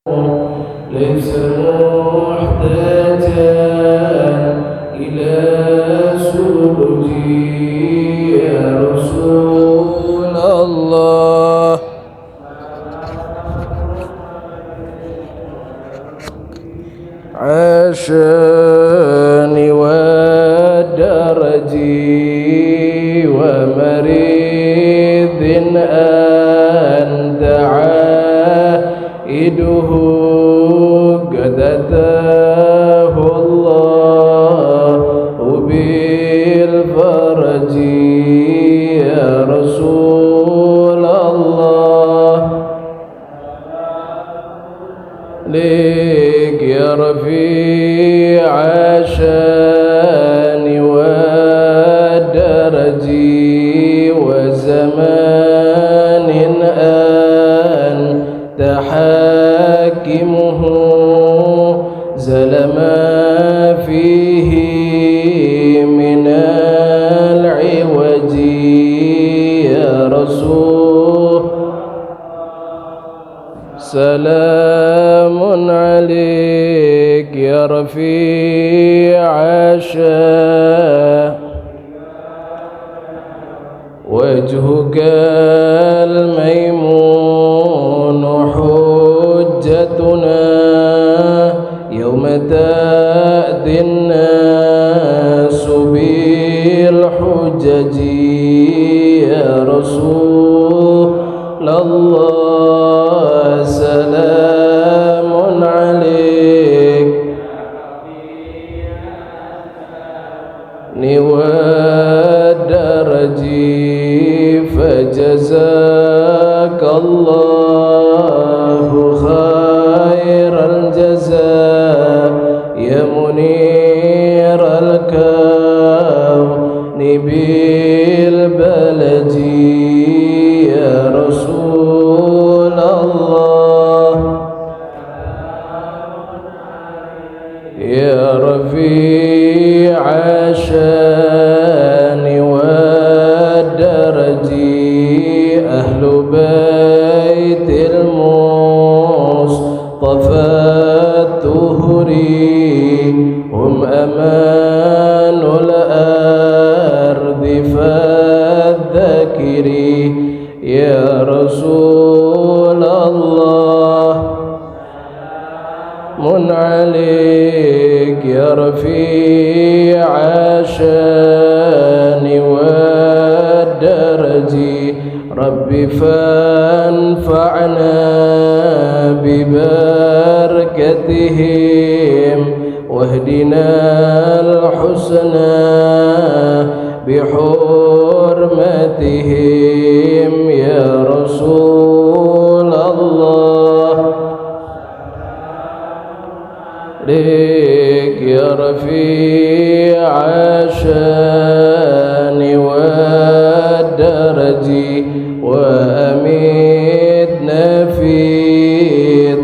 ليس محتاجا إلى سؤدي يا رسول الله. عاشاني ودرجي ومريض أنت عائده قد أتاه الله بالفرج يا رسول الله. ليك يا رفيع عاشاني ودرجي وزمان أنت حاكمه زل ما فيه من العوج يا رسول. سلام عليك يا رفيع عاشا وجهك الميمون حجتنا يوم تأتي الناس بالحجج يا رسول الله. سلام عليك ودرجي فجزاك الله خير الجزاء يا منير الكون بالبلد يا رسول الله. يا رفيع عاشاني ودرجي أهل بيت المصطفى الطهري هم أمان الأرض فالذكري يا رسول الله. من عليك يا رفيع عاشاني ودرجي ربي فانفعنا ببركتهم واهدنا الحسنى بحرمتهم يا رسول الله. ليك يا رفيع عاشاني ودرجي وأمتنا في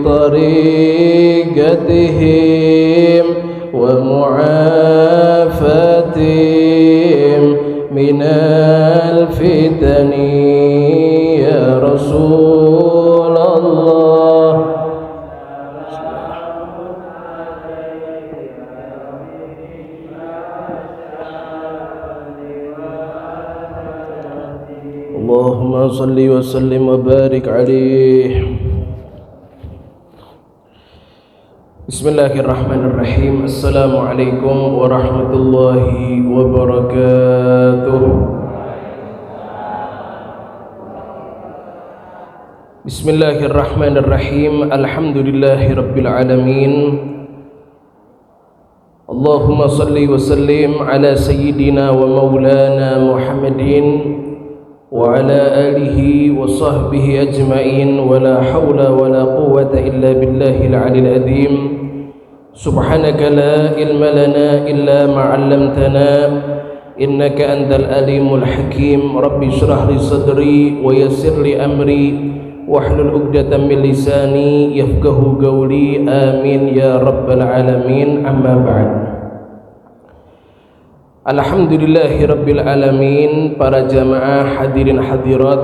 طريقتهم ومعافتهم من الفتن يا رسول الله. اللهم صل وسلم وبارك عليه. Bismillahirrahmanirrahim. Assalamualaikum warahmatullahi wabarakatuh. Bismillahirrahmanirrahim. Alhamdulillahi rabbil alamin. Allahumma salli wa sallim ala sayyidina wa maulana Muhammadin wa ala alihi wa sahbihi ajma'in wa la hawla wa la quwwata illa billahil alil azim. Subhanaka la ilma lana illa ma 'allamtana innaka antal alimul hakim. Rabbi shrah li sadri wa yassir li amri wahlul 'uqdatam min lisani yafqahu qawli. Amin ya rabbal alamin. Amma ba'd. Alhamdulillahi rabbil alamin. Para jamaah hadirin hadirat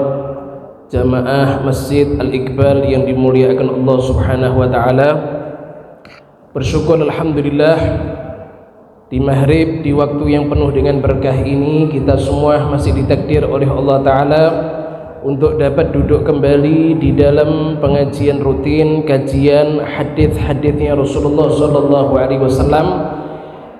jamaah Masjid Al-Iqbal yang dimuliakan Allah Subhanahu wa taala. Bersyukur alhamdulillah di maghrib, di waktu yang penuh dengan berkah ini, kita semua masih ditakdir oleh Allah taala untuk dapat duduk kembali di dalam pengajian rutin, kajian hadis-hadisnya Rasulullah sallallahu alaihi wasallam.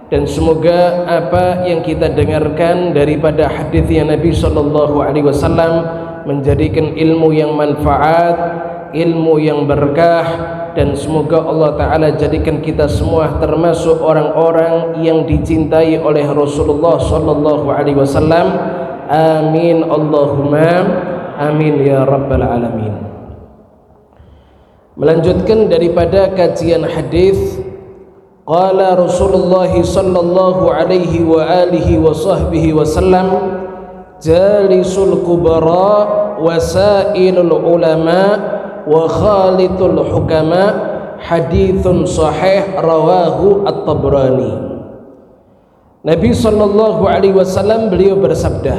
Dan semoga apa yang kita dengarkan daripada hadisnya Nabi sallallahu alaihi wasallam menjadikan ilmu yang manfaat, ilmu yang berkah, dan semoga Allah taala jadikan kita semua termasuk orang-orang yang dicintai oleh Rasulullah sallallahu alaihi wasallam. Amin Allahumma amin ya rabbal alamin. Melanjutkan daripada kajian hadis, qala Rasulullah sallallahu alaihi wa alihi wa sahbihi wasallam, jalisul kubara wasailul ulama wa khalitul hukama, hadithun sahih rawahu at-Tabrani. Nabi sallallahu alaihi wasallam beliau bersabda,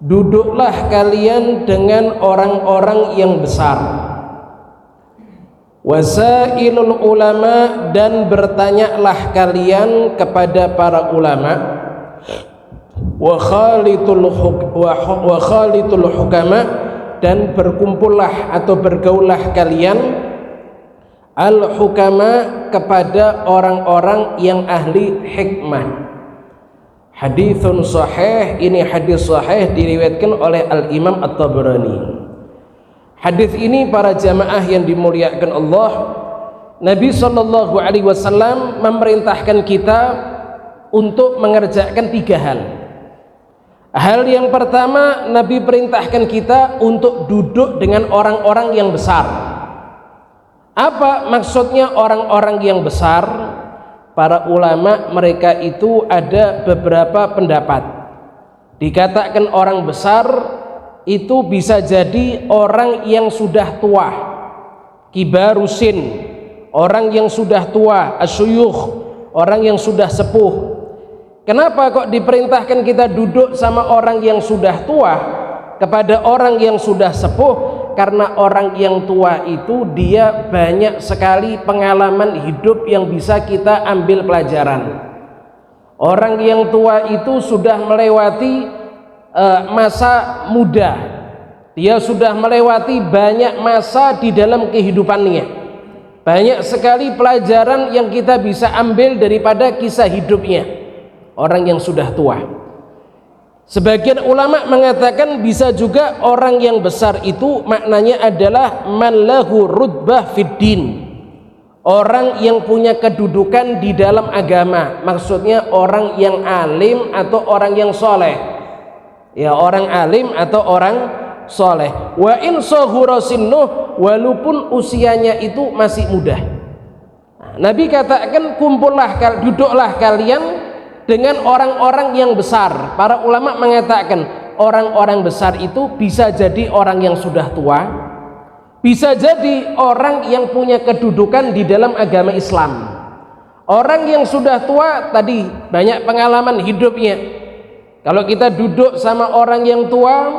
duduklah kalian dengan orang-orang yang besar, wasailul ulama, dan bertanyalah kalian kepada para ulama, wa khalitul hukama, dan berkumpullah atau bergaullah kalian al-hukama kepada orang-orang yang ahli hikmah. Hadithun sahih, ini hadis sahih diriwayatkan oleh Al-Imam At-Tabrani. Hadis ini para jamaah yang dimuliakan Allah, Nabi sallallahu alaihi wasallam memerintahkan kita untuk mengerjakan 3 hal. Hal yang pertama, Nabi perintahkan kita untuk duduk dengan orang-orang yang besar. Apa maksudnya orang-orang yang besar? Para ulama mereka itu ada beberapa pendapat. Dikatakan orang besar itu bisa jadi orang yang sudah tua, kibarusin, orang yang sudah tua, asyuyukh, orang yang sudah sepuh. Kenapa kok diperintahkan kita duduk sama orang yang sudah tua, kepada orang yang sudah sepuh? Karena orang yang tua itu dia banyak sekali pengalaman hidup yang bisa kita ambil pelajaran. Orang yang tua itu sudah melewati masa muda, dia sudah melewati banyak masa di dalam kehidupannya. Banyak sekali pelajaran yang kita bisa ambil daripada kisah hidupnya orang yang sudah tua. Sebagian ulama mengatakan bisa juga orang yang besar itu maknanya adalah man lahu rutbah fid din, orang yang punya kedudukan di dalam agama. Maksudnya orang yang alim atau orang yang soleh, ya, orang alim atau orang soleh. Wa in sahura sinnuh, walaupun usianya itu masih muda. Nabi katakan duduklah kalian dengan orang-orang yang besar. Para ulama mengatakan orang-orang besar itu bisa jadi orang yang sudah tua, bisa jadi orang yang punya kedudukan di dalam agama Islam. Orang yang sudah tua tadi banyak pengalaman hidupnya. Kalau kita duduk sama orang yang tua,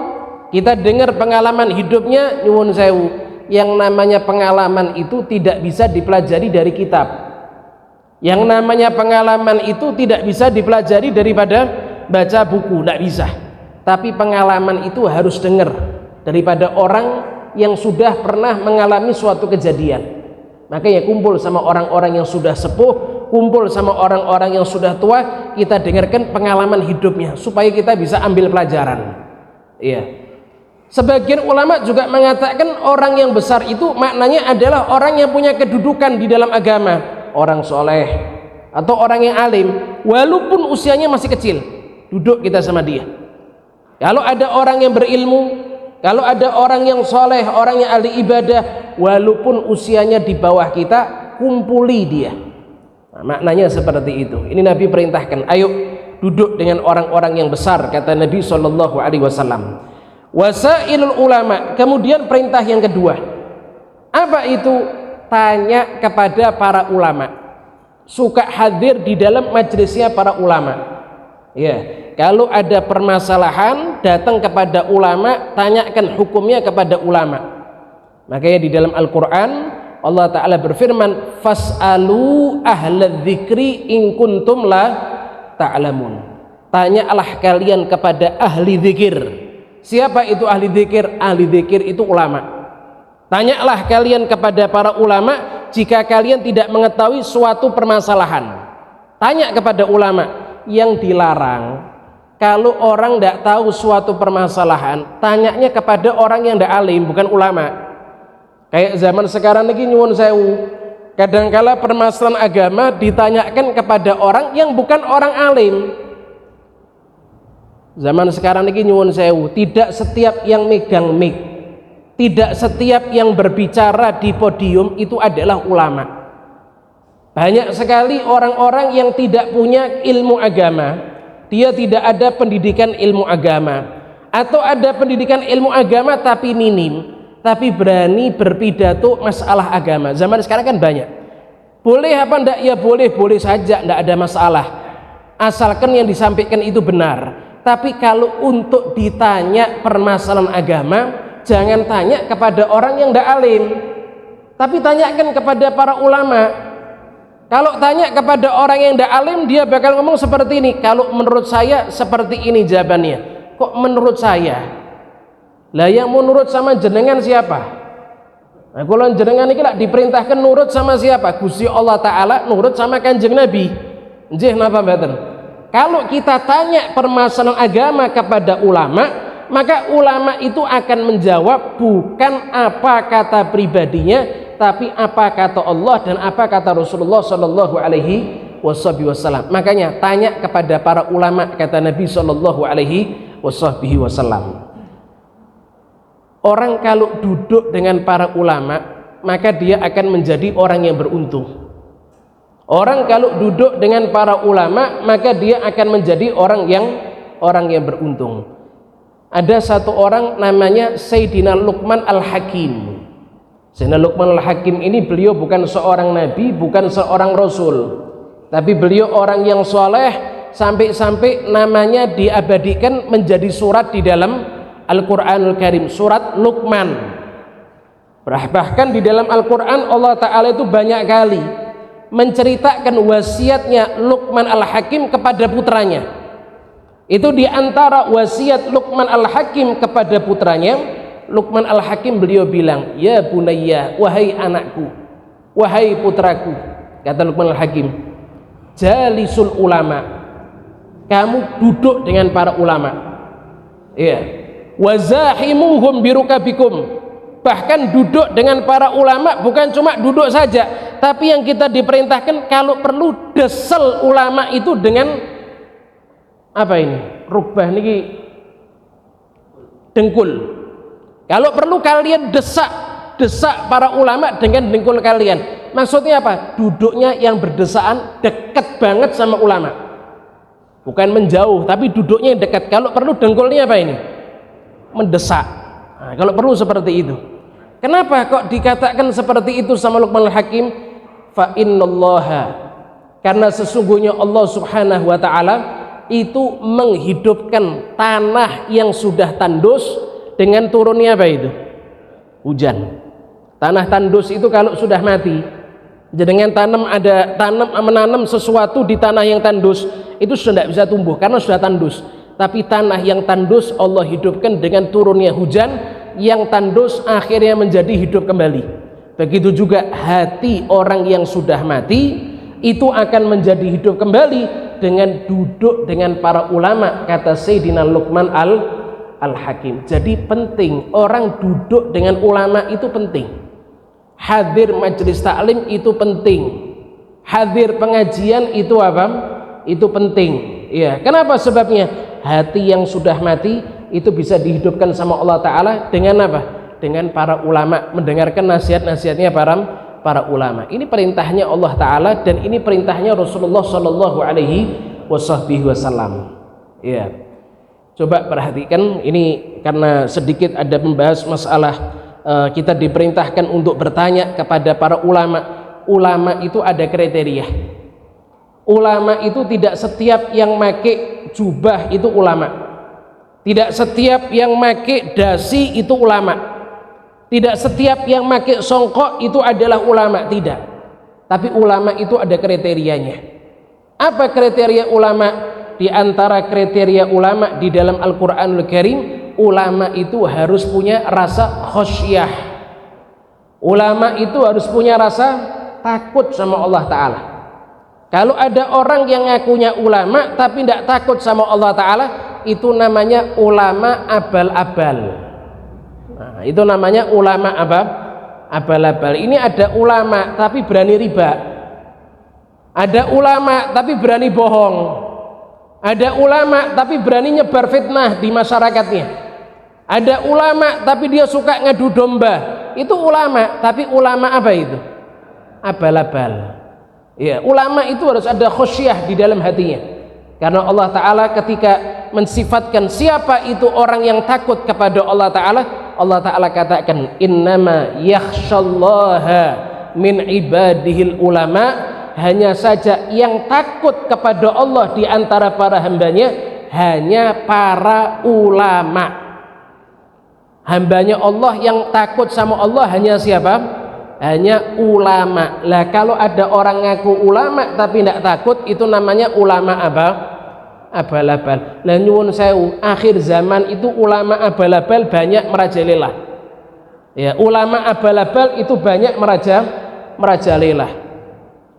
kita dengar pengalaman hidupnya, nyuwun sewu, yang namanya pengalaman itu tidak bisa dipelajari dari kitab. Yang namanya pengalaman itu tidak bisa dipelajari daripada baca buku, tidak bisa. Tapi pengalaman itu harus dengar daripada orang yang sudah pernah mengalami suatu kejadian. Makanya kumpul sama orang-orang yang sudah sepuh, kumpul sama orang-orang yang sudah tua, kita dengarkan pengalaman hidupnya supaya kita bisa ambil pelajaran. Iya. Sebagian ulama juga mengatakan orang yang besar itu maknanya adalah orang yang punya kedudukan di dalam agama, orang soleh atau orang yang alim, walaupun usianya masih kecil, duduk kita sama dia. Kalau ada orang yang berilmu, kalau ada orang yang soleh, orang yang ahli ibadah, walaupun usianya di bawah kita, kumpuli dia. Nah, maknanya seperti itu. Ini Nabi perintahkan, ayo duduk dengan orang-orang yang besar, kata Nabi sallallahu alaihi wasallam. Wasailul ulama. Kemudian perintah yang kedua, apa itu? Tanya kepada para ulama, suka hadir di dalam majelisnya para ulama. Ya, kalau ada permasalahan datang kepada ulama, tanyakan hukumnya kepada ulama. Makanya di dalam Al-Quran Allah Ta'ala berfirman, fas'alu ahlal dzikri in kuntum la ta'lamun. Tanyalah kalian kepada ahli dzikir. Siapa itu ahli dzikir? Ahli dzikir itu ulama. Tanyalah kalian kepada para ulama jika kalian tidak mengetahui suatu permasalahan. Tanya kepada ulama. Yang dilarang, kalau orang tidak tahu suatu permasalahan, tanyanya kepada orang yang tidak alim, bukan ulama. Kayak zaman sekarang ini nyuwun sewu, kadangkala permasalahan agama ditanyakan kepada orang yang bukan orang alim. Zaman sekarang ini nyuwun sewu, tidak setiap yang megang mic, tidak setiap yang berbicara di podium itu adalah ulama. Banyak sekali orang-orang yang tidak punya ilmu agama, dia tidak ada pendidikan ilmu agama, atau ada pendidikan ilmu agama tapi minim, tapi berani berpidato masalah agama. Zaman sekarang kan banyak. Boleh apa enggak? Ya boleh, boleh saja, enggak ada masalah, asalkan yang disampaikan itu benar. Tapi kalau untuk ditanya permasalahan agama, jangan tanya kepada orang yang enggak alim, tapi tanyakan kepada para ulama. Kalau tanya kepada orang yang tidak alim, dia bakal ngomong seperti ini, kalau menurut saya seperti ini jawabannya. Kok menurut saya? Lah yang mau nurut sama jenengan siapa? Nah, kalau jenengan ini lah diperintahkan nurut sama siapa? Gusti Allah Ta'ala, nurut sama Kanjeng Nabi. Nggih napa mboten? Kalau kita tanya permasalahan agama kepada ulama, maka ulama itu akan menjawab bukan apa kata pribadinya, tapi apa kata Allah dan apa kata Rasulullah Shallallahu Alaihi Wasallam. Makanya tanya kepada para ulama, kata Nabi Shallallahu Alaihi Wasallam. Orang kalau duduk dengan para ulama, maka dia akan menjadi orang yang beruntung. Orang kalau duduk dengan para ulama, maka dia akan menjadi orang yang beruntung. Ada satu orang namanya Sayyidina Luqman Al-Hakim. Sayyidina Luqman Al-Hakim ini beliau bukan seorang nabi, bukan seorang rasul, tapi beliau orang yang soleh, sampai-sampai namanya diabadikan menjadi surat di dalam Al-Quranul Karim, surat Luqman. Bahkan di dalam Al-Quran Allah Ta'ala itu banyak kali menceritakan wasiatnya Luqman Al-Hakim kepada putranya. Itu diantara wasiat Luqman Al-Hakim kepada putranya. Luqman Al-Hakim beliau bilang, ya bunayya, wahai anakku, wahai putraku, kata Luqman Al-Hakim, jalisul ulama, kamu duduk dengan para ulama, ya, wazahimuhum birukabikum, bahkan duduk dengan para ulama bukan cuma duduk saja, tapi yang kita diperintahkan kalau perlu desel ulama itu dengan apa ini? Rukbah niki dengkul. Kalau perlu kalian desak para ulama dengan dengkul kalian. Maksudnya apa? Duduknya yang berdesaan dekat banget sama ulama. Bukan menjauh, tapi duduknya yang dekat. Kalau perlu dengkulnya apa ini? Mendesak. Nah, kalau perlu seperti itu. Kenapa kok dikatakan seperti itu sama Luqman Al-Hakim? Fa innallaha, karena sesungguhnya Allah Subhanahu wa Ta'ala itu menghidupkan tanah yang sudah tandus dengan turunnya apa itu? Hujan. Tanah tandus itu kalau sudah mati, dengan menanam sesuatu di tanah yang tandus itu sudah tidak bisa tumbuh karena sudah tandus. Tapi tanah yang tandus Allah hidupkan dengan turunnya hujan, yang tandus akhirnya menjadi hidup kembali. Begitu juga hati orang yang sudah mati itu akan menjadi hidup kembali dengan duduk dengan para ulama, kata Sayyidina Luqman Al-Hakim. Jadi penting orang duduk dengan ulama, itu penting. Hadir majelis taklim itu penting. Hadir pengajian itu apa? Itu penting. Ya, kenapa sebabnya? Hati yang sudah mati itu bisa dihidupkan sama Allah Ta'ala dengan apa? Dengan para ulama, mendengarkan nasihat-nasihatnya para ulama. Ini perintahnya Allah Ta'ala dan ini perintahnya Rasulullah Sallallahu Alaihi Wasallam. Ya, coba perhatikan ini, karena sedikit ada membahas masalah kita diperintahkan untuk bertanya kepada para ulama. Ulama itu ada kriteria. Ulama itu tidak setiap yang make jubah itu ulama. Tidak setiap yang make dasi itu ulama. Tidak setiap yang make songkok itu adalah ulama, tidak. Tapi ulama itu ada kriterianya. Apa kriteria ulama? Di antara kriteria ulama di dalam Al-Qur'anul Karim, ulama itu harus punya rasa khosyah. Ulama itu harus punya rasa takut sama Allah Ta'ala. Kalau ada orang yang ngakunya ulama tapi tidak takut sama Allah Ta'ala, itu namanya ulama abal-abal. Nah, itu namanya ulama abal-abal. Ini ada ulama tapi berani riba. Ada ulama tapi berani bohong. Ada ulama tapi berani nyebar fitnah di masyarakatnya. Ada ulama tapi dia suka ngadu domba. Itu ulama, tapi ulama apa itu? Abal-abal. Ya, ulama itu harus ada khosyah di dalam hatinya. Karena Allah Ta'ala ketika mensifatkan siapa itu orang yang takut kepada Allah Ta'ala, Allah Ta'ala katakan innama yakhshallaha min ibadihil ulama, hanya saja yang takut kepada Allah di antara para hambanya hanya para ulama. Hambanya Allah yang takut sama Allah hanya siapa? Hanya ulama. Lah kalau ada orang ngaku ulama tapi tidak takut, itu namanya ulama abal-abal. Lah nyuwun sewu, akhir zaman itu ulama abal-abal banyak merajalela. Ya, ulama abal-abal itu banyak merajalela.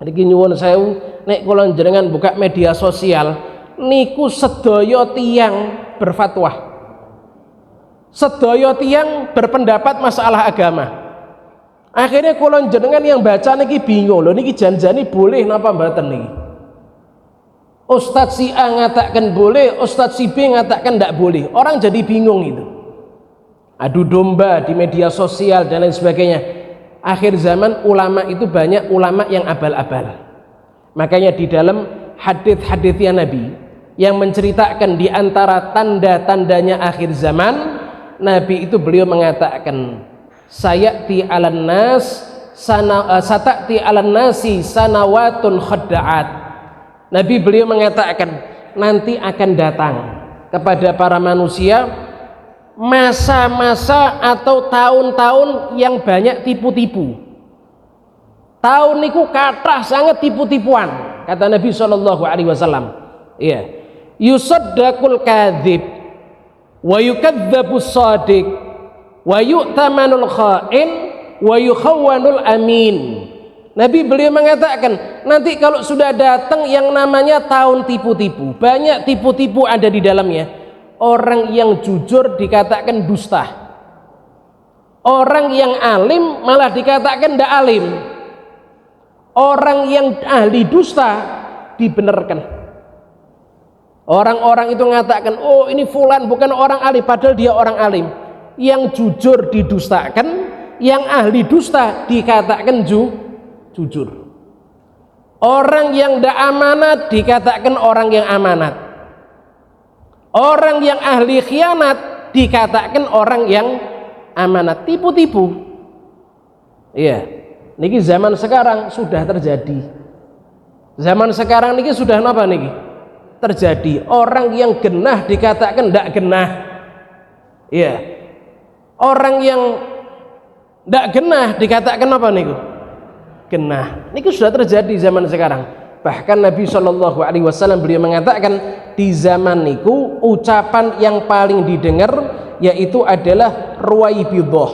Niki nyuwun sewu, nek kula jenengan buka media sosial niku sedaya tiyang berfatwa. Sedaya tiyang berpendapat masalah agama. Akhirnya kula jenengan yang baca niki bingung lho, niki jan-jani boleh napa mboten niki. Ustadz si A ngatakan boleh, Ustadz si B ngatakan tidak boleh. Orang jadi bingung itu. Adu domba di media sosial dan lain sebagainya. Akhir zaman ulama itu banyak ulama yang abal-abal. Makanya di dalam hadits-haditsnya Nabi yang menceritakan di antara tanda-tandanya akhir zaman, Nabi itu beliau mengatakan sayati 'alan nas satati 'alan nasi sanawatun khadda'at. Nabi beliau mengatakan nanti akan datang kepada para manusia masa-masa atau tahun-tahun yang banyak tipu-tipu. Tahun niku kathah sangat tipu-tipuan, kata Nabi sallallahu alaihi wasallam. Iya. Yusaddaqul kadzib wa yukadzdzabus shadiq wa yu'tamanul kha'in wa yukhawwanul amin. Nabi beliau mengatakan nanti kalau sudah datang yang namanya tahun tipu-tipu, banyak tipu-tipu ada di dalamnya. Orang yang jujur dikatakan dusta, orang yang alim malah dikatakan tidak alim, orang yang ahli dusta dibenarkan. Orang-orang itu mengatakan oh ini fulan bukan orang alim, padahal dia orang alim. Yang jujur didustakan, yang ahli dusta dikatakan jujur. Orang yang tidak amanat dikatakan orang yang amanat. Orang yang ahli khianat dikatakan orang yang amanat. Tipu-tipu. Iya. Niki zaman sekarang sudah terjadi. Zaman sekarang niki sudah apa niki? Terjadi. Orang yang genah dikatakan tidak genah. Iya. Orang yang tidak genah dikatakan apa niku? Genah. Niku sudah terjadi zaman sekarang. Bahkan Nabi Shallallahu Alaihi Wasallam beliau mengatakan di zaman niku ucapan yang paling didengar yaitu adalah ruwaibidah.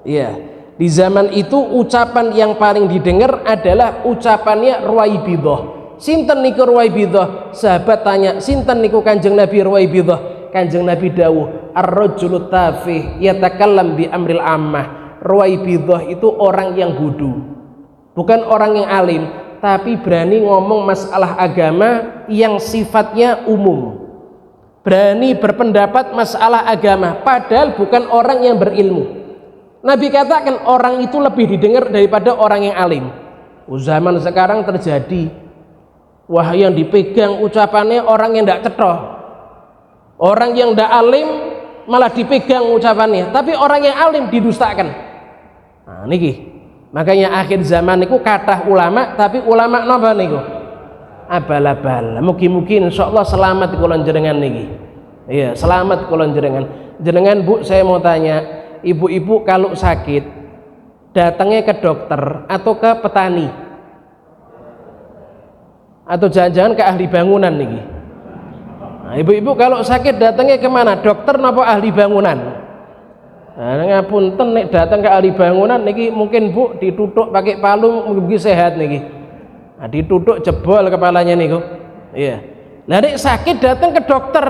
Ya, di zaman itu ucapan yang paling didengar adalah ucapannya ruwaibidah. Sinten niku ruwaibidah? Sahabat tanya, sinten niku Kanjeng Nabi ruwaibidah? Kanjeng Nabi dawuh, ar-rajulu tafih yatakallam bi amril ammah. Ruwaibidah itu orang yang bodoh, bukan orang yang alim, tapi berani ngomong masalah agama yang sifatnya umum, berani berpendapat masalah agama padahal bukan orang yang berilmu. Nabi katakan orang itu lebih didengar daripada orang yang alim. Zaman sekarang terjadi, wah yang dipegang ucapannya orang yang tidak cetoh, orang yang tidak alim malah dipegang ucapannya, tapi orang yang alim didustakan. Nah niki makanya akhir zaman niku kathah ulama, tapi ulama napa niku? abal-abal. Mugi-mugi insyaallah selamat kula jenengan niki. Iya, selamat kula jenengan. Jenengan Bu, saya mau tanya, ibu-ibu kalau sakit datangnya ke dokter atau ke petani? Atau jangan-jangan ke ahli bangunan niki? Nah, ibu-ibu kalau sakit datangnya kemana? Dokter napa ahli bangunan? Nah, ngapunten nek datang ke ahli bangunan niki mungkin Bu ditutuk pakai palu mugi sehat niki. Nah, ditutuk jebol kepalanya niku. Iya. Lah nek sakit datang ke dokter,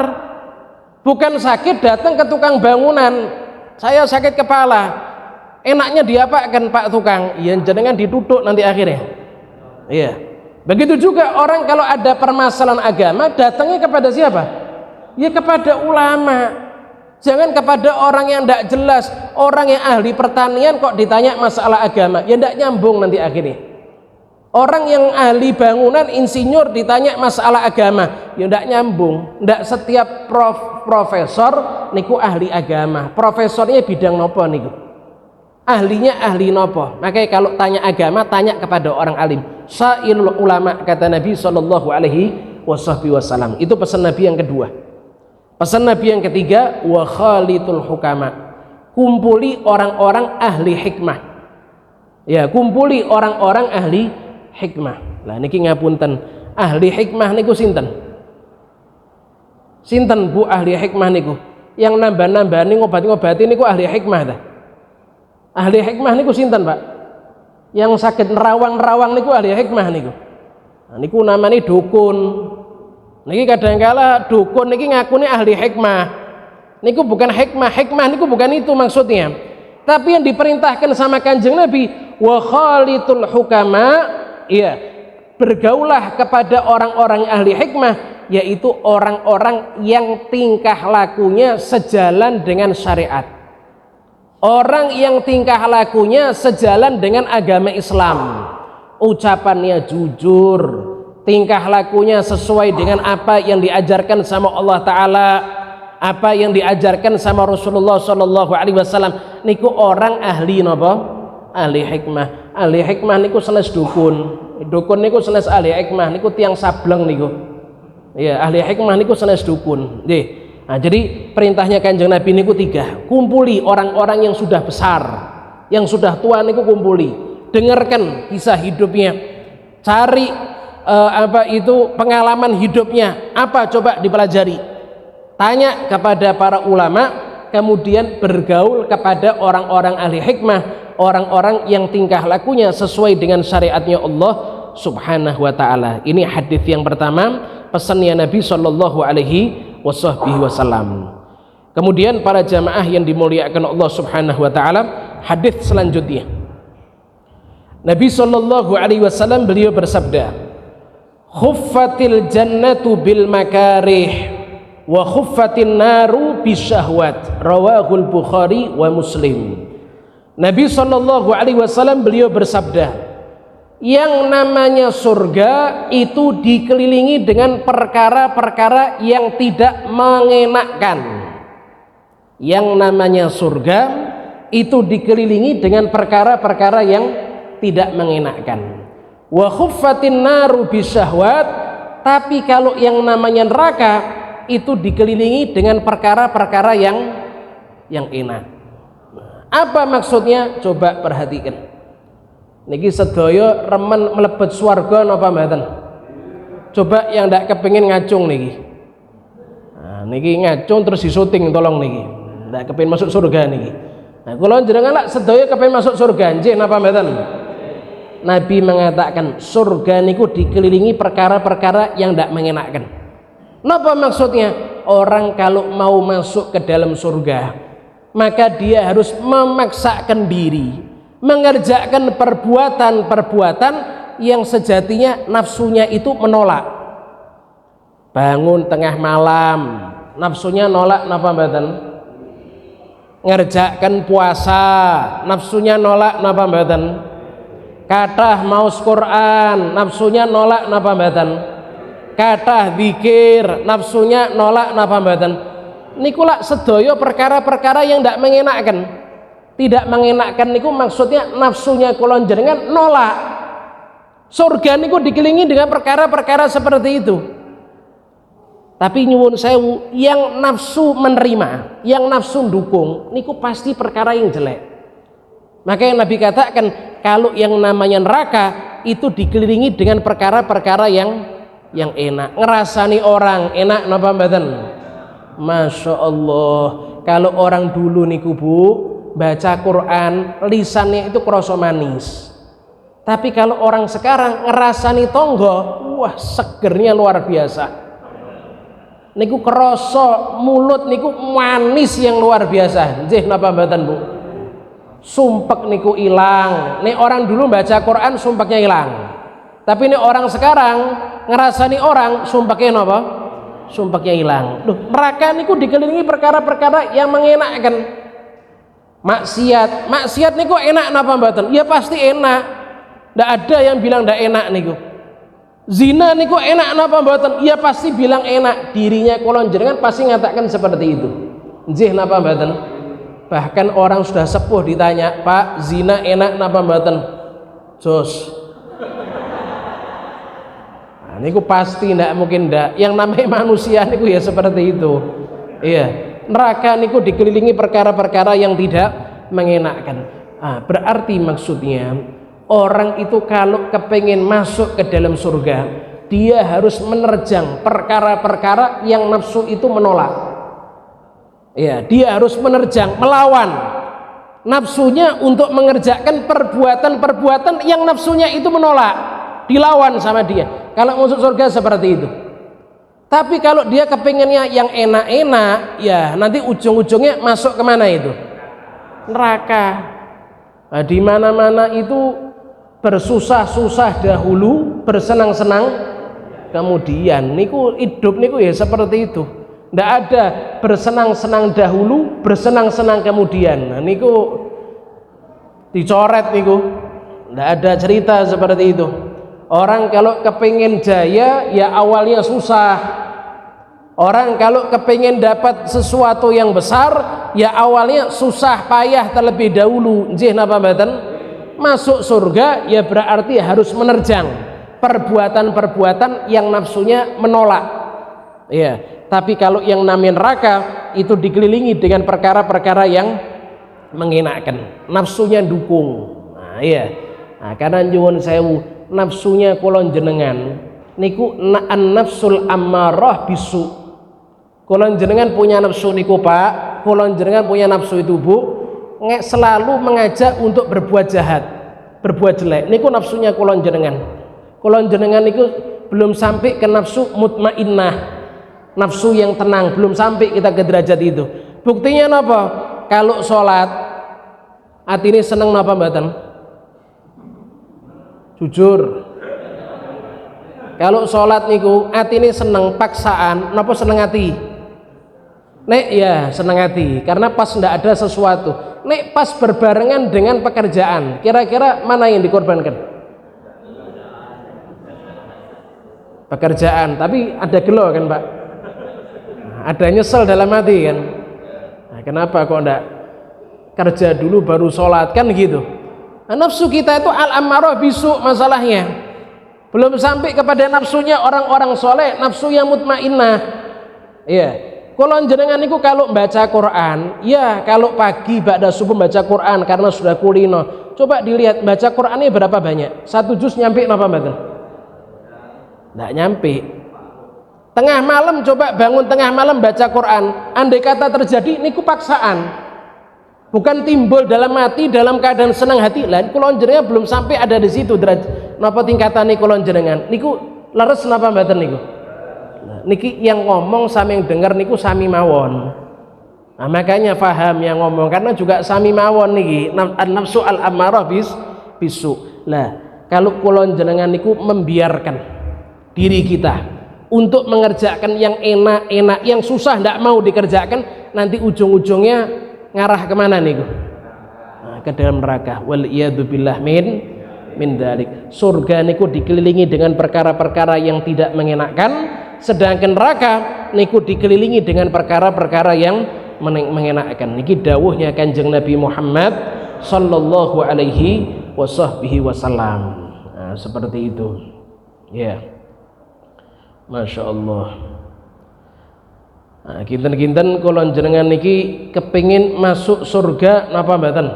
bukan sakit datang ke tukang bangunan. Saya sakit kepala. Enaknya diapakan Pak tukang? Ya jenengan ditutuk nanti akhirnya. Iya. Begitu juga orang kalau ada permasalahan agama datangnya kepada siapa? Ya kepada ulama. Jangan kepada orang yang tidak jelas, orang yang ahli pertanian kok ditanya masalah agama, ya tidak nyambung nanti akhirnya. Orang yang ahli bangunan, insinyur ditanya masalah agama, ya tidak nyambung. Tidak setiap profesor niku ahli agama. Profesornya bidang nopo niku? Ahlinya ahli nopo. Makanya kalau tanya agama, tanya kepada orang alim. Sa'ilul ulama, kata Nabi Shallallahu Alaihi Wasallam. Itu pesan Nabi yang kedua. Pesan Nabi yang ketiga, wa khalitul hukama, kumpuli orang-orang ahli hikmah. Ya, kumpuli orang-orang ahli hikmah. Lah niki ngapunten, ahli hikmah niku sinten? Sinten Bu ahli hikmah niku? Yang nambah-nambani ngobati-ngobati niku ahli hikmah ta? Ahli hikmah niku sinten, Pak? Yang sakit nerawang-nerawang niku ahli hikmah niku. Nah, niku namanya dukun. Niki kadangkala dukun niki ngakune ahli hikmah. Niku bukan hikmah, hikmah niku bukan itu maksudnya. Tapi yang diperintahkan sama Kanjeng Nabi, wa khalitul hukama, iya, bergaulah kepada orang-orang ahli hikmah, yaitu orang-orang yang tingkah lakunya sejalan dengan syariat. Orang yang tingkah lakunya sejalan dengan agama Islam, ucapannya jujur, tingkah lakunya sesuai dengan apa yang diajarkan sama Allah Ta'ala, apa yang diajarkan sama Rasulullah Sallallahu Alaihi Wasallam. Niku orang ahli napa? Ahli hikmah. Ahli hikmah niku senes dukun. Dukun niku senes ahli hikmah. Niku tiang sableng niku. Ya, ahli hikmah niku senes dukun. Nggih. Nah, jadi perintahnya Kanjeng Nabi niku tiga. Kumpuli orang-orang yang sudah besar, yang sudah tua niku kumpuli. Dengarkan kisah hidupnya. Cari pengalaman hidupnya. Apa coba dipelajari. Tanya kepada para ulama, kemudian bergaul kepada orang-orang ahli hikmah, orang-orang yang tingkah lakunya sesuai dengan syariatnya Allah Subhanahu wa taala. Ini hadis yang pertama, pesannya Nabi Shallallahu Alaihi Wasallam. Kemudian para jamaah yang dimuliakan Allah Subhanahu wa taala, hadis selanjutnya. Nabi Shallallahu Alaihi Wasallam beliau bersabda, "Khuffatil jannatu bil makarih wa khuffatin naru bisyahwat." Rawahul Bukhari wa Muslim. Nabi Shallallahu Alaihi Wasallam beliau bersabda, yang namanya surga itu dikelilingi dengan perkara-perkara yang tidak mengenakkan. Yang namanya surga itu dikelilingi dengan perkara-perkara yang tidak mengenakkan. Wa khuffatin naru bisyahwat, tapi kalau yang namanya neraka itu dikelilingi dengan perkara-perkara yang enak. Apa maksudnya? Coba perhatikan. Niki sedaya remen mlebet swarga napa mboten? Coba yang ndak kepengin ngacung niki. Nah, niki ngacung terus disuting tolong niki. Ndak kepengin masuk surga niki. Nah, kula jenengan lak sedaya kepengin masuk surga nggih napa mboten? Nabi mengatakan surga niku dikelilingi perkara-perkara yang ndak mengenakkan. Napa maksudnya? Orang kalau mau masuk ke dalam surga, maka dia harus memaksakan diri, mengerjakan perbuatan-perbuatan yang sejatinya nafsunya itu menolak. Bangun tengah malam, nafsunya nolak napa mboten? Ngerjakan puasa, nafsunya nolak napa mboten? Kathah maos Quran, nafsunya nolak napa mboten? Kathah zikir, nafsunya nolak napa mboten? Niku lak sedaya perkara-perkara yang ndak mengenakkan. Tidak mengenakkan niku maksudnya nafsunya kula jenengan nolak. Surga niku dikelilingi dengan perkara-perkara seperti itu. Tapi nyuwun sewu, yang nafsu menerima, yang nafsu dukung niku pasti perkara yang jelek. Makanya Nabi katakan kalau yang namanya neraka itu dikelilingi dengan perkara-perkara yang enak. Ngerasani orang enak napa mboten? Masya Allah. Kalau orang dulu niku Bu baca Quran lisannya itu kroso manis. Tapi kalau orang sekarang ngerasani tonggo, wah segernya luar biasa. Niku kroso mulut niku manis yang luar biasa. Nggih napa mboten Bu? Sumpek niku ilang. Nih orang dulu baca Quran sumpeknya hilang. Tapi ini orang sekarang ngerasani orang sumpeknya napa? Sumpeknya hilang. Loh, neraka niku dikelilingi perkara-perkara yang mengenakkan. Maksiat niku enak napa mboten? Ya pasti enak. Ndak ada yang bilang ndak enak niku. Zina niku enak napa mboten? Ya pasti bilang enak. Dirinya kulon jenengan pasti ngatakan seperti itu. Nggih napa mboten? Bahkan orang sudah sepuh ditanya, "Pak, zina enak napa mboten?" Jos. Nah, niku pasti ndak mungkin ndak. Yang namanya manusia niku ya seperti itu. Iya. Neraka niku dikelilingi perkara-perkara yang tidak mengenakkan. Berarti maksudnya orang itu kalau kepengen masuk ke dalam surga, dia harus menerjang perkara-perkara yang nafsu itu menolak. Ya, dia harus menerjang, melawan nafsunya untuk mengerjakan perbuatan-perbuatan yang nafsunya itu menolak, dilawan sama dia. Kalau masuk surga seperti itu. Tapi kalau dia kepengennya yang enak-enak, ya nanti ujung-ujungnya masuk kemana itu? Neraka. Nah, di mana-mana itu bersusah-susah dahulu, bersenang-senang kemudian. Niku hidup niku ya seperti itu. Ndak ada bersenang-senang dahulu, bersenang-senang kemudian. Nah, niku dicoret niku. Ndak ada cerita seperti itu. Orang kalau kepengen jaya ya awalnya susah. Orang kalau kepengen dapat sesuatu yang besar ya awalnya susah payah terlebih dahulu. Nggih napa mboten? Masuk surga ya berarti harus menerjang perbuatan-perbuatan yang nafsunya menolak. Ya, tapi kalau yang namanya neraka itu dikelilingi dengan perkara-perkara yang mengenakan, nafsunya dukung. Nah, iya. Nah, karena nyuwun sewu, nafsunya kulon jenengan niku an-nafsul ammarah bisu. Kulon jenengan punya nafsu niku Pak, kulon jenengan punya nafsu itu Bu, selalu mengajak untuk berbuat jahat, berbuat jelek. Niku nafsunya kulon jenengan. Kulon jenengan niku belum sampai ke nafsu mutmainnah, nafsu yang tenang, belum sampai kita ke derajat itu. Buktinya napa? Kalau sholat hati ini seneng napa mboten? Jujur. Kalau sholat niku hati ini seneng paksaan, napa seneng hati? Nek ya seneng hati, karena pas ndak ada sesuatu. Nek pas berbarengan dengan pekerjaan, kira-kira mana yang dikorbankan? Pekerjaan, tapi ada gelo kan Pak? Ada nyesel dalam hati kan? Nah, kenapa kok ndak kerja dulu baru sholat kan gitu? Nah, nafsu kita itu al-ammarah bisu masalahnya. Belum sampai kepada nafsunya orang-orang soleh, nafsu yang mutmainnah. Iya. Kulon jenengan niku kalau baca Quran, ya kalau pagi ba'da subuh baca Quran karena sudah kulino. Coba dilihat baca Qurannya berapa banyak? 1 juz nyampe napa mboten? Nggak nyampe. Tengah malam coba bangun tengah malam baca Quran. Andai kata terjadi niku paksaan. Bukan timbul dalam hati dalam keadaan senang hati. Lah kulon jenengan belum sampai ada di situ derajat. Napa tingkatane kulon jenengan? Niku leres napa mboten niku? Niki yang ngomong sami yang dengar niku sami mawon. Nah, makanya faham yang ngomong karena juga sami mawon niki nafsu al-ammarah bisu. Lah, kalau kulon jenengan niku membiarkan diri kita untuk mengerjakan yang enak-enak, yang susah ndak mau dikerjakan, nanti ujung-ujungnya ngarah kemana niku? Nah, ke dalam neraka. Wal iyadu billah min dzalik. Surga niku dikelilingi dengan perkara-perkara yang tidak mengenakkan. Sedangkan neraka niku dikelilingi dengan perkara-perkara yang mengenakkan. Niki dawuhnya Kanjeng Nabi Muhammad sallallahu alaihi wasallam. Nah, seperti itu. Ya. Masya Allah. Nah, kinten-kinten kula jenengan niki kepingin masuk surga napa mboten?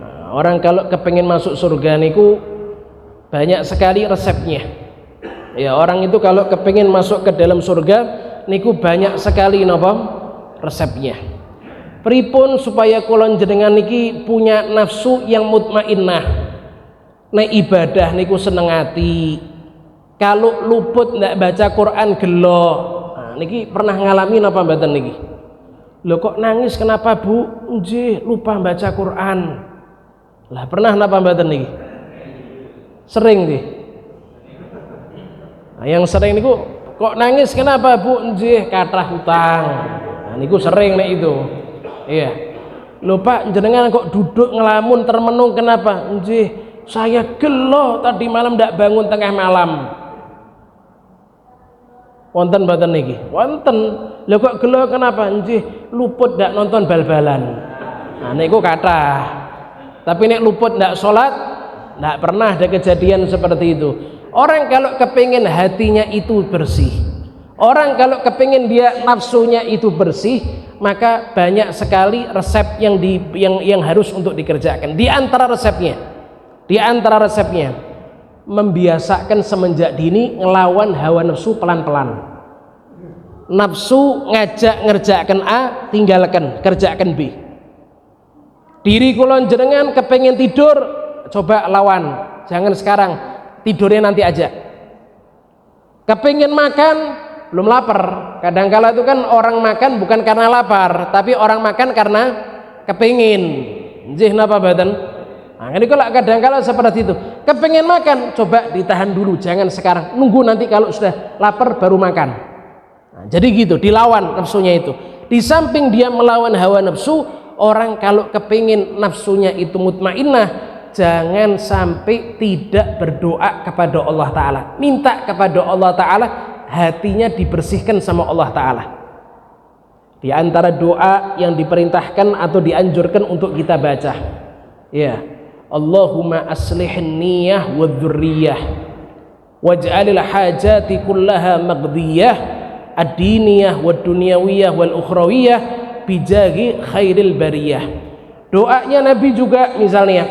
Nah, orang kalau kepingin masuk surga niku banyak sekali resepnya. Ya, orang itu kalau kepingin masuk ke dalam surga niku banyak sekali napa resepnya. Pripun supaya kula jenengan niki punya nafsu yang mutmainnah. Nek ibadah niku seneng ati. Kalau luput ndak baca Quran gelo. Niki pernah ngalami napa mboten niki? Lho kok nangis kenapa Bu? Nggih, lupa baca Quran. Lah pernah napa mboten niki? Sering nggih. Nah, yang sering niku kok nangis kenapa Bu? Nggih, kathah hutang. Nah niku sering nek itu. Iya. Lho Pak, jenengan kok duduk ngelamun termenung kenapa? Nggih, saya gelo tadi malam ndak bangun tengah malam. Wonten mboten niki? Wonten. Lho kok gelo kenapa? Nggih, luput ndak nonton bal-balan. Nah niku kathah. Tapi nek luput ndak salat, ndak pernah ada kejadian seperti itu. Orang kalau kepingin hatinya itu bersih, orang kalau kepingin dia nafsunya itu bersih, maka banyak sekali resep yang harus untuk dikerjakan. Di antara resepnya membiasakan semenjak dini ngelawan hawa nafsu pelan-pelan. Nafsu ngajak ngerjakan A, tinggalkan, kerjakan B. Diri kulon jenengan kepengen tidur, coba lawan, jangan sekarang, tidurnya nanti aja. Kepengen makan, belum lapar. Kadangkala itu kan orang makan bukan karena lapar, tapi orang makan karena kepingin. Nggih napa mboten? Nah, ini kalau kadang-kala seperti itu, kepengen makan, coba ditahan dulu, jangan sekarang, nunggu nanti kalau sudah lapar baru makan. Nah, jadi gitu, dilawan nafsunya itu. Di samping dia melawan hawa nafsu, orang kalau kepengen nafsunya itu mutmainnah, jangan sampai tidak berdoa kepada Allah Ta'ala, minta kepada Allah Ta'ala, hatinya dibersihkan sama Allah Ta'ala. Di antara doa yang diperintahkan atau dianjurkan untuk kita baca, ya, Allahumma aslihin niyah wa dzurriyyah waj'alil hajati kullaha maqdiyah ad-diniyah wa dunyawiyah wal ukhrawiyah bijaghi khairil bariyah. Doanya Nabi juga misalnya,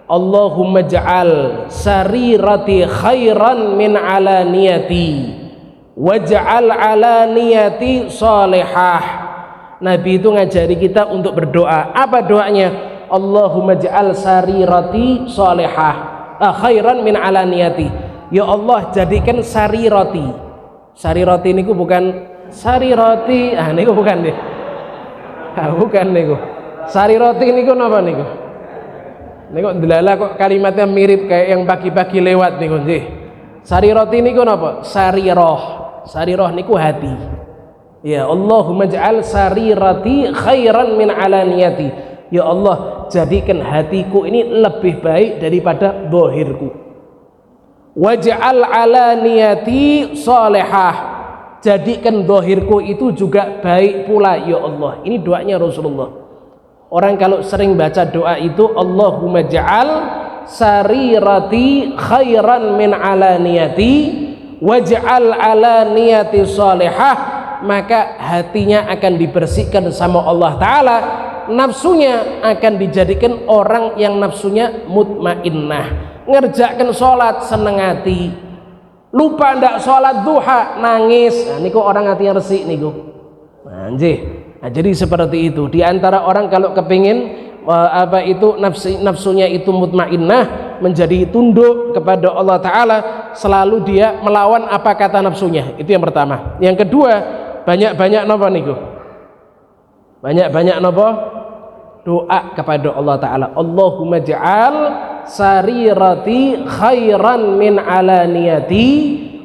Allahumma ja'al sarirati khairan min alaniyati waj'al alaniyati salihah. Nabi itu ngajari kita untuk berdoa. Apa doanya? Allahumma ja'al sarirati salihah khairan min alaniyati. Ya Allah, jadikan sarirati. Sarirati niku bukan sarirati, niku bukan deh. Bukan niku. Sarirati niku napa niku? Niku delala kok kalimatnya mirip kayak yang bagi-bagi lewat niku nggih. Sarirati niku napa? Sariroh. Sariroh niku hati. Ya Allahumma ja'al sarirati khairan min alaniyati. Ya Allah, jadikan hatiku ini lebih baik daripada zahirku. Waj'al alaniyati salihah. Jadikan zahirku itu juga baik pula ya Allah. Ini doanya Rasulullah. Orang kalau sering baca doa itu, Allahumma ja'al sarirati khairan min alaniyati waj'al alaniyati salihah, maka hatinya akan dibersihkan sama Allah Ta'ala. Nafsunya akan dijadikan orang yang nafsunya mutmainnah. Ngerjakan sholat seneng hati, lupa ndak sholat duha nangis. Nah niku orang hati yang resik niku. Nah, jadi seperti itu. Di antara orang kalau kepingin nafsunya itu mutmainnah, menjadi tunduk kepada Allah Ta'ala, selalu dia melawan apa kata nafsunya. Itu yang pertama. Yang kedua, banyak-banyak napa niku? Banyak-banyak napa? Doa kepada Allah Ta'ala. Allahumma ja'al sarirati khairan min alaniyati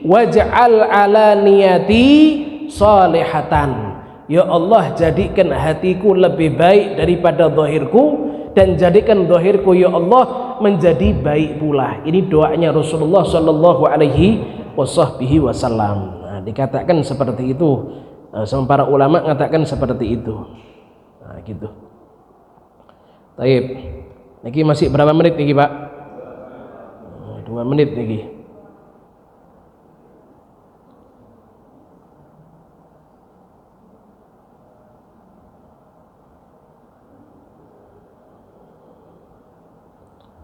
waj'al alaniyati salihatan. Ya Allah, jadikan hatiku lebih baik daripada zahirku, dan jadikan zahirku ya Allah menjadi baik pula. Ini doanya Rasulullah sallallahu alaihi wasallam. Nah, dikatakan seperti itu. Sama para ulama mengatakan seperti itu. Nah, gitu. Taib. Niki masih berapa menit niki, Pak? 2 menit niki.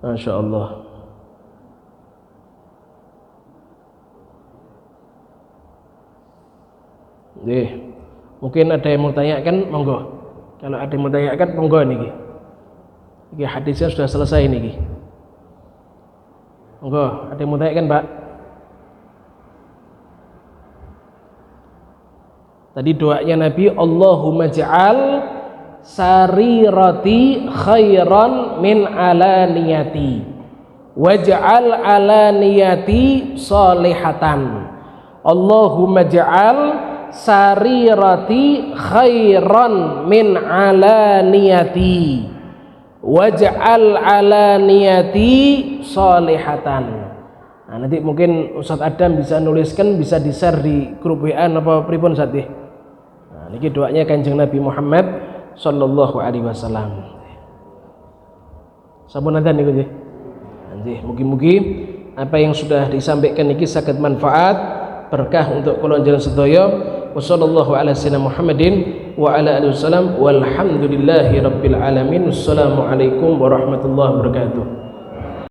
Masya Allah. Mungkin ada yang mau tanyakan, monggo. Kalau ada yang mau tanyakan, monggo niki. Iki hadisnya sudah selesai niki. Monggo, ada yang mau tanyakan, Pak? Tadi doanya Nabi, Allahumma ja'al sarirati khairan min alaniyati waj'al alaniyati solihatan. Allahumma ja'al sarirati khairan min alaniyati waj'al alaniyati solihatan. Nah, nanti mungkin Ustadz Adam bisa nuliskan, bisa di-share di grup WA apa pripun Ustadz. Nah, niki doanya Kanjeng Nabi Muhammad sallallahu alaihi wasallam. Sampun adzan niku nggih. Nggih, mugi-mugi apa yang sudah disampaikan niki saged manfaat, berkah untuk kula njenengan sedaya. Wassallallahu ala sayyidina Muhammadin wa ala alihi wasallam walhamdulillahi rabbil alamin. Wassalamu alaikum warahmatullahi wabarakatuh.